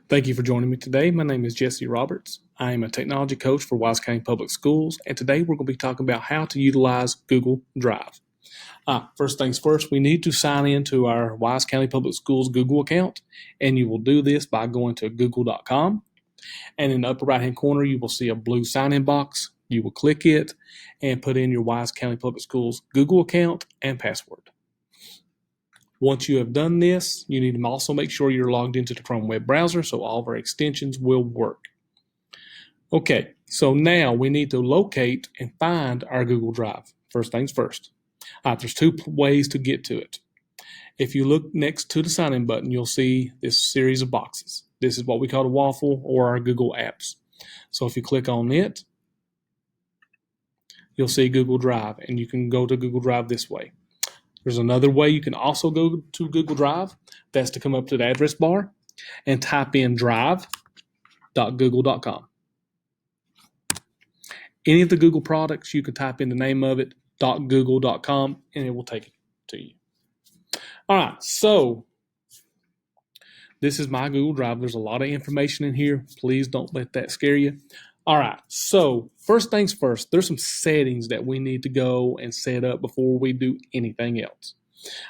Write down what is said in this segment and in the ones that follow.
Thank you for joining me today. My name is Jesse Roberts. I am a technology coach for Wise County Public Schools, and today we're going to be talking about how to utilize Google Drive. First things first, we need to sign into our Wise County Public Schools Google account, and you will do this by going to google.com, and in the upper right-hand corner, you will see a blue sign-in box. You will click it and put in your Wise County Public Schools Google account and password. Once you have done this, you need to also make sure you're logged into the Chrome web browser so all of our extensions will work. Okay, so now we need to locate and find our Google Drive. First things first. There's two ways to get to it. If you look next to the sign-in button, you'll see this series of boxes. This is what we call the waffle or our Google Apps. So if you click on it, you'll see Google Drive, and you can go to Google Drive this way. There's another way you can also go to Google Drive. That's to come up to the address bar and type in drive.google.com. Any of the Google products, you can type in the name of it, .google.com, and it will take it to you. All right, so this is my Google Drive. There's a lot of information in here. Please don't let that scare you. All right, so first things first, there's some settings that we need to go and set up before we do anything else.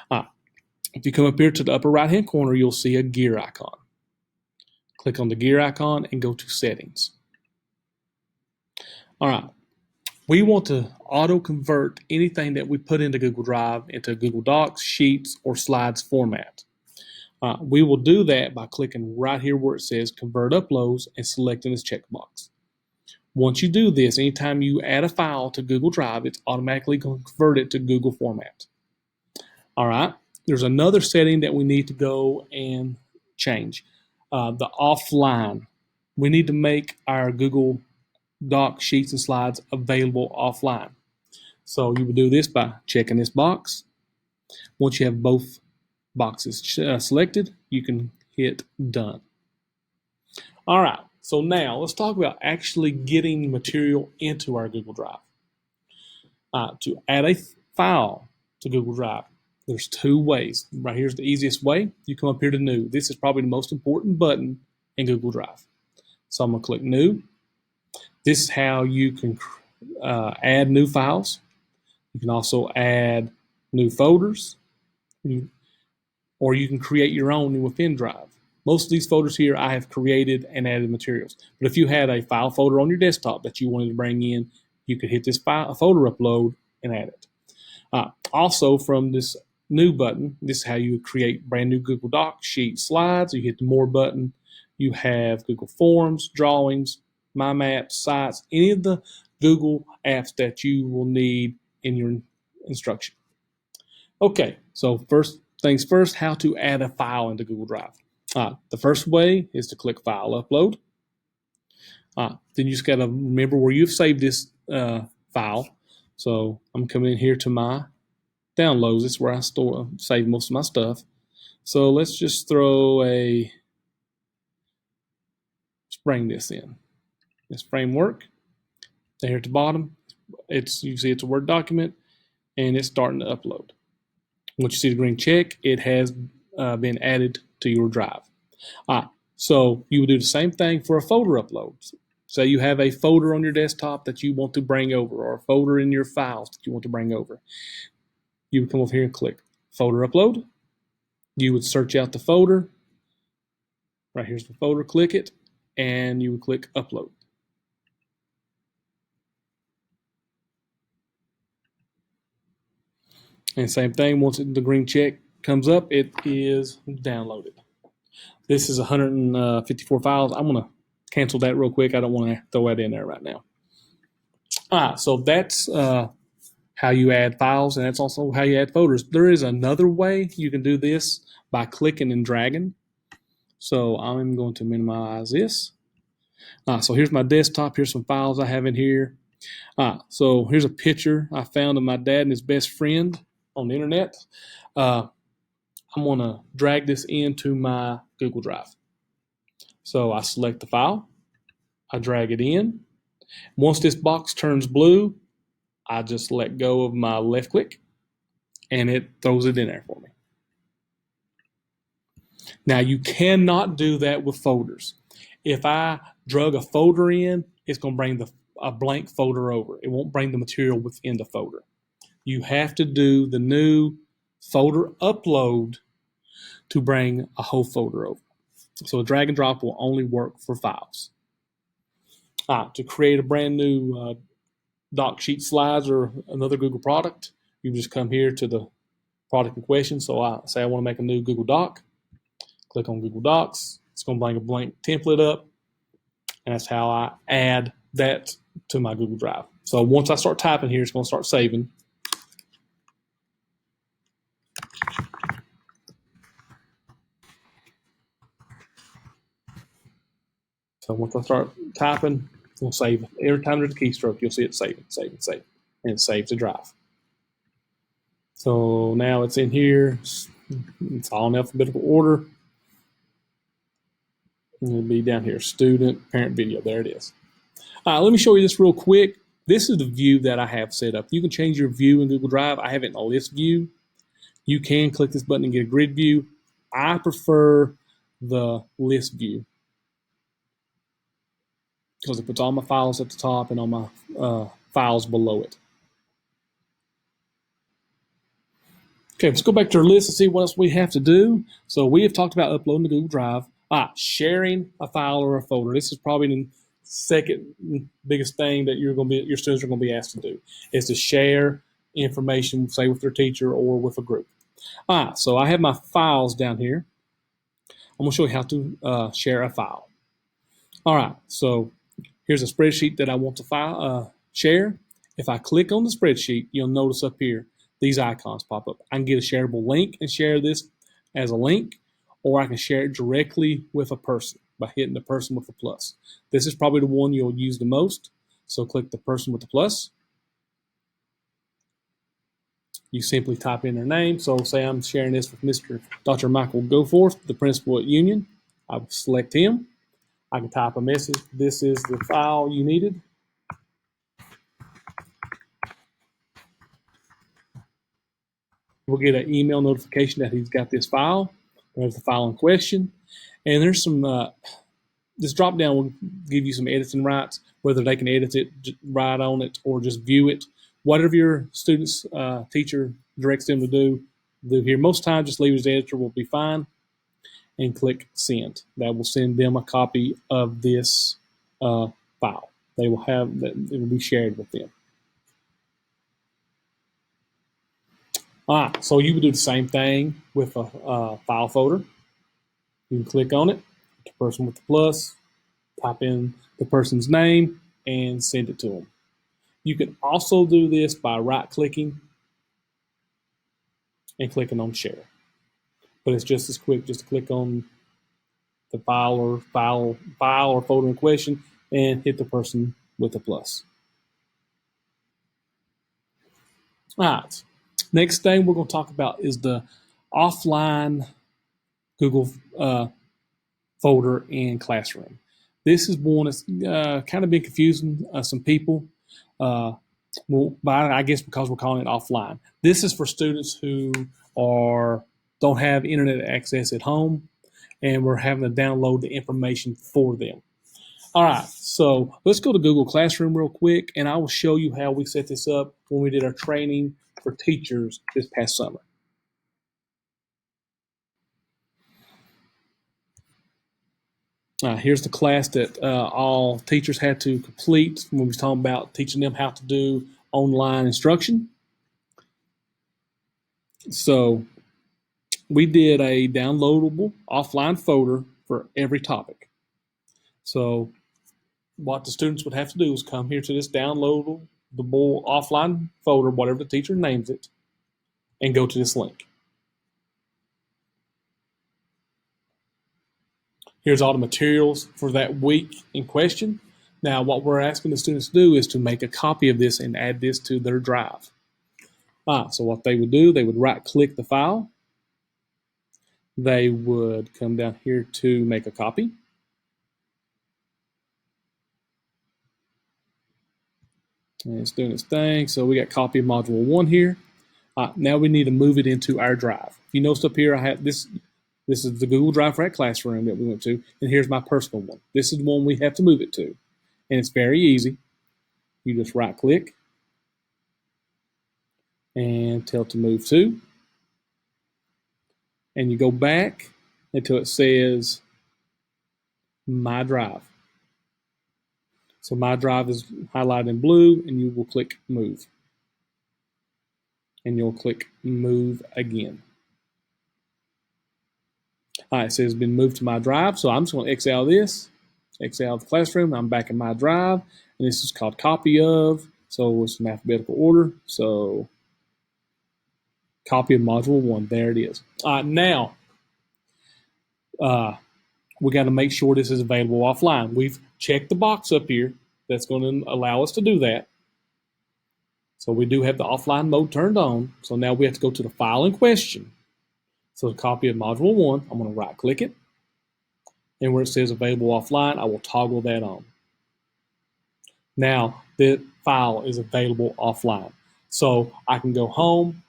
If you come up here to the upper right-hand corner, you'll see a gear icon. Click on the gear icon and go to settings. All right, we want to auto-convert anything that we put into Google Drive into Google Docs, Sheets, or Slides format. We will do that by clicking right here where it says Convert Uploads and selecting this checkbox. Once you do this, anytime you add a file to Google Drive, it's automatically going to convert it to Google format. All right, there's another setting that we need to go and change. The offline. We need to make our Google Docs, Sheets, and Slides available offline. So you would do this by checking this box. Once you have both boxes selected, you can hit Done. All right. So now let's talk about actually getting material into our Google Drive. To add a file to Google Drive, there's two ways. Right here's the easiest way. You come up here to New. This is probably the most important button in Google Drive. So I'm going to click New. This is how you can add new files. You can also add new folders, or you can create your own within Drive. Most of these folders here I have created and added materials. But if you had a file folder on your desktop that you wanted to bring in, you could hit this folder upload and add it. Also from this new button, this is how you create brand new Google Docs, Sheets, Slides. You hit the More button. You have Google Forms, Drawings, My Maps, Sites, any of the Google apps that you will need in your instruction. Okay, so first things first, how to add a file into Google Drive. The first way is to click File Upload. Then you just got to remember where you've saved this file. So I'm coming in here to my downloads. This is where I save most of my stuff. So let's just bring this in. This framework. There at the bottom, you see it's a Word document, and it's starting to upload. Once you see the green check, it has been added to your drive. So you would do the same thing for a folder upload. So you have a folder on your desktop that you want to bring over, or a folder in your files that you want to bring over. You would come over here and click Folder Upload. You would search out the folder. Right here's the folder. Click it, and you would click Upload. And same thing, once the green check comes up, it is downloaded. This is 154 files. I'm going to cancel that real quick. I don't want to throw that in there right now. So that's how you add files, and that's also how you add folders. There is another way you can do this by clicking and dragging. So I'm going to minimize this. So here's my desktop. Here's some files I have in here. So here's a picture I found of my dad and his best friend on the internet. I'm going to drag this into my Google Drive. So I select the file. I drag it in. Once this box turns blue, I just let go of my left click, and it throws it in there for me. Now, you cannot do that with folders. If I drug a folder in, it's going to bring a blank folder over. It won't bring the material within the folder. You have to do the new folder upload to bring a whole folder over. So a drag and drop will only work for files. To create a brand new doc sheet slides or another Google product, you just come here to the product in question. So I say I want to make a new Google Doc. Click on Google Docs. It's going to bring a blank template up. And that's how I add that to my Google Drive. So once I start typing here, it's going to start saving. So once I start typing, it's going to save. Every time there's a keystroke, you'll see it saving. And it saves the drive. So now it's in here. It's all in alphabetical order. And it'll be down here, student, parent video. There it is. Let me show you this real quick. This is the view that I have set up. You can change your view in Google Drive. I have it in a list view. You can click this button and get a grid view. I prefer the list view because it puts all my files at the top and all my files below it. Okay, let's go back to our list and see what else we have to do. So we have talked about uploading to Google Drive. Sharing a file or a folder. This is probably the second biggest thing that your students are going to be asked to do, is to share information, say with their teacher or with a group. So I have my files down here. I'm going to show you how to share a file. All right, so here's a spreadsheet that I want to share. If I click on the spreadsheet, you'll notice up here, these icons pop up. I can get a shareable link and share this as a link, or I can share it directly with a person by hitting the person with the plus. This is probably the one you'll use the most. So click the person with the plus. You simply type in their name. So say I'm sharing this with Dr. Michael Goforth, the principal at Union. I will select him. I can type a message. This is the file you needed. We'll get an email notification that he's got this file. There's the file in question. And there's some, this drop down will give you some editing rights, whether they can edit it, write on it, or just view it. Whatever your student's teacher directs them to do here. Most times, just leave it as editor will be fine. And click send. That will send them a copy of this file. They will have that, it will be shared with them. So you would do the same thing with a file folder. You can click on it, the person with the plus, type in the person's name, and send it to them. You can also do this by right-clicking and clicking on share. But it's just as quick, just to click on the file or folder in question and hit the person with the plus. All right. Next thing we're going to talk about is the offline Google folder in Classroom. This is one that's kind of been confusing some people. Well, I guess because we're calling it offline. This is for students who don't have internet access at home, and we're having to download the information for them. All right, so let's go to Google Classroom real quick, and I will show you how we set this up when we did our training for teachers this past summer. Here's the class that all teachers had to complete when we was talking about teaching them how to do online instruction. So we did a downloadable offline folder for every topic. So what the students would have to do is come here to this downloadable offline folder, whatever the teacher names it, and go to this link. Here's all the materials for that week in question. Now, what we're asking the students to do is to make a copy of this and add this to their drive. So what they would do, they would right-click the file. They would come down here to make a copy. And it's doing its thing. So we got copy of module 1 here. Now we need to move it into our drive. If you notice up here, I have this. This is the Google Drive for that classroom that we went to, and here's my personal one. This is the one we have to move it to, and it's very easy. You just right-click and tell it to move to, and you go back until it says My Drive. So My Drive is highlighted in blue, and you will click Move. And you'll click Move again. All right, it says it's been moved to My Drive, so I'm just going to X out this, X out of the classroom. I'm back in My Drive, and this is called Copy Of, so it's in alphabetical order. So Copy of Module 1, there it is. All right, now we got to make sure this is available offline. We've checked the box up here that's going to allow us to do that. So we do have the offline mode turned on. So now we have to go to the file in question. So the copy of module 1, I'm going to right click it. And where it says available offline, I will toggle that on. Now the file is available offline. So I can go home.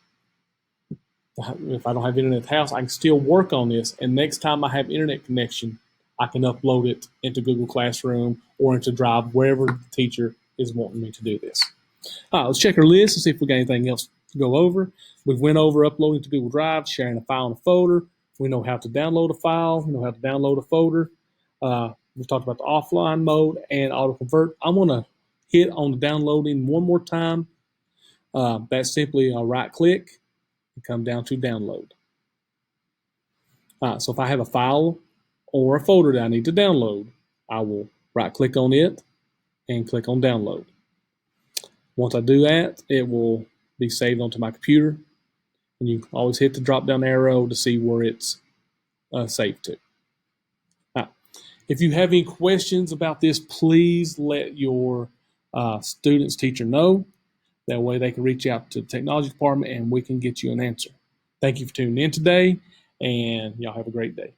If I don't have internet at the house, I can still work on this. And next time I have internet connection, I can upload it into Google Classroom or into Drive, wherever the teacher is wanting me to do this. All right, let's check our list and see if we got anything else to go over. We've went over uploading to Google Drive, sharing a file in a folder. We know how to download a file. We know how to download a folder. We've talked about the offline mode and auto-convert. I'm going to hit on the downloading one more time. That's simply a right-click and come down to download. All right, so if I have a file or a folder that I need to download, I will right-click on it and click on download. Once I do that, it will be saved onto my computer, and you always hit the drop-down arrow to see where it's saved to. Now, if you have any questions about this, please let your student's teacher know. That way they can reach out to the technology department and we can get you an answer. Thank you for tuning in today, and y'all have a great day.